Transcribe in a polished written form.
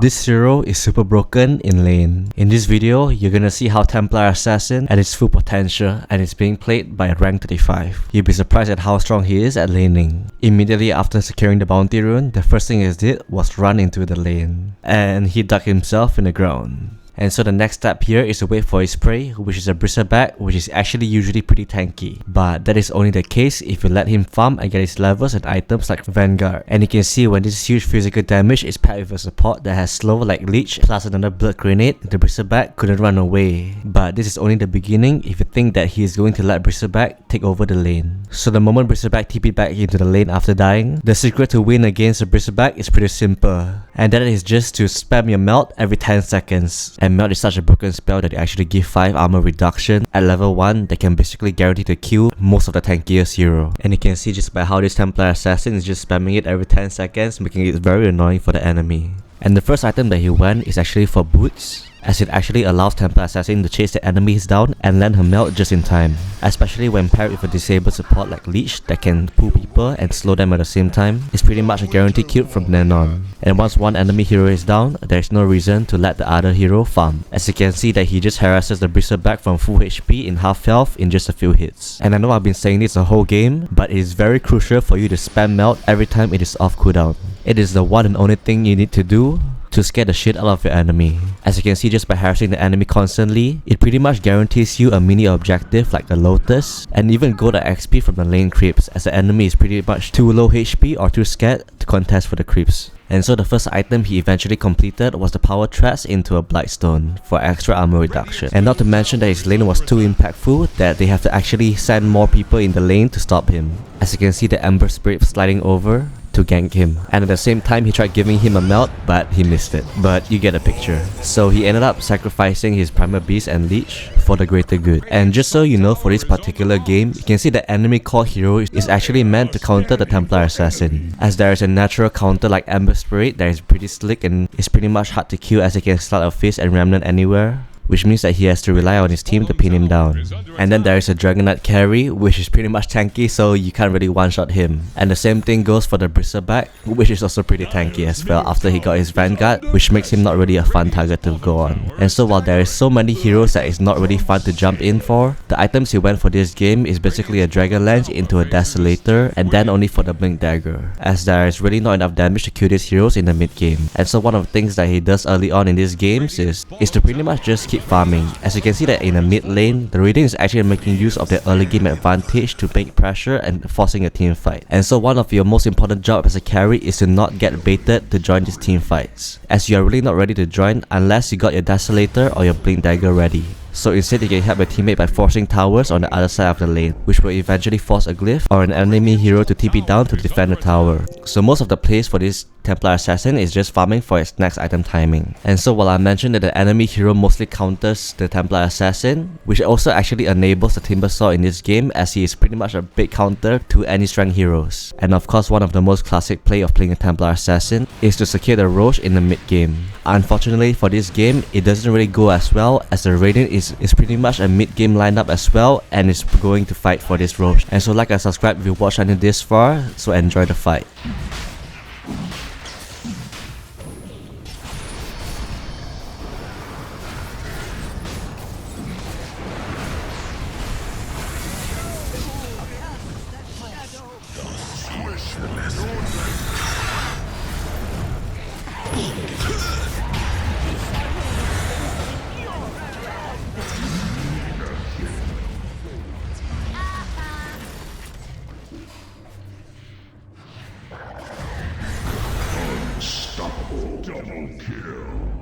This hero is super broken in lane. In this video, you're gonna see how Templar Assassin at its full potential and it's being played by a rank 35. You'll be surprised at how strong he is at laning. Immediately after securing the bounty rune, the first thing he did was run into the lane. And he dug himself in the ground. And so the next step here is to wait for his prey, which is a bristleback, which is actually usually pretty tanky. But that is only the case if you let him farm and get his levels and items like Vanguard. And you can see when this huge physical damage is paired with a support that has slow like Leech plus another blood grenade, the bristleback couldn't run away. But this is only the beginning if you think that he is going to let bristleback take over the lane. So the moment bristleback TP'd back into the lane after dying, the secret to win against a bristleback is pretty simple. And that is just to spam your melt every 10 seconds. And melt is such a broken spell that it actually gives 5 armor reduction at level 1 that can basically guarantee to kill most of the tankiest hero. And you can see just by how this Templar Assassin is just spamming it every 10 seconds, making it very annoying for the enemy. And the first item that he went is actually for boots, as it actually allows Templar Assassin to chase the enemies down and land her melt just in time, especially when paired with a disabled support like Leech that can pull people and slow them at the same time. It's pretty much a guaranteed kill from then on. And once one enemy hero is down, there is no reason to let the other hero farm, as you can see that he just harasses the bristleback from full HP in half health in just a few hits. And I know I've been saying this the whole game, but it is very crucial for you to spam melt every time it is off cooldown. It is the one and only thing you need to do to scare the shit out of your enemy. As you can see, just by harassing the enemy constantly, it pretty much guarantees you a mini objective like the Lotus, and even gold XP from the lane creeps, as the enemy is pretty much too low HP or too scared to contest for the creeps. And so the first item he eventually completed was the power threads into a Blightstone for extra armor reduction. And not to mention that his lane was too impactful that they have to actually send more people in the lane to stop him. As you can see the Ember Spirit sliding over to gank him, and at the same time he tried giving him a melt but he missed it, but you get a picture. So he ended up sacrificing his Primal Beast and Leech for the greater good. And just so you know, for this particular game, you can see the enemy core hero is actually meant to counter the Templar Assassin, as there is a natural counter like Ember Spirit that is pretty slick and is pretty much hard to kill, as he can slide a fist and remnant anywhere, which means that he has to rely on his team to pin him down. And then there is a Dragon Knight carry, which is pretty much tanky, so you can't really one-shot him. And the same thing goes for the bristleback, which is also pretty tanky as well after he got his Vanguard, which makes him not really a fun target to go on. And so while there is so many heroes that is not really fun to jump in for, the items he went for this game is basically a Dragon Lance into a Desolator, and then only for the Blink Dagger, as there is really not enough damage to kill these heroes in the mid game. And so one of the things that he does early on in these games is to pretty much just keep farming. As you can see that in the mid lane, the Radiant is actually making use of their early game advantage to make pressure and forcing a team fight. And so one of your most important jobs as a carry is to not get baited to join these team fights, as you are really not ready to join unless you got your Desolator or your Blink Dagger ready. So instead you can help your teammate by forcing towers on the other side of the lane, which will eventually force a glyph or an enemy hero to TP down to defend the tower. So most of the plays for this Templar Assassin is just farming for its next item timing. And so while I mentioned that the enemy hero mostly counters the Templar Assassin, which also actually enables the Timbersaw in this game, as he is pretty much a big counter to any strength heroes. And of course, one of the most classic play of playing a Templar Assassin is to secure the Roche in the mid game. Unfortunately for this game, it doesn't really go as well, as the Radiant is pretty much a mid game lineup as well and is going to fight for this Roche. And so like and subscribe if you watched until this far, so enjoy the fight. Unstoppable double kill.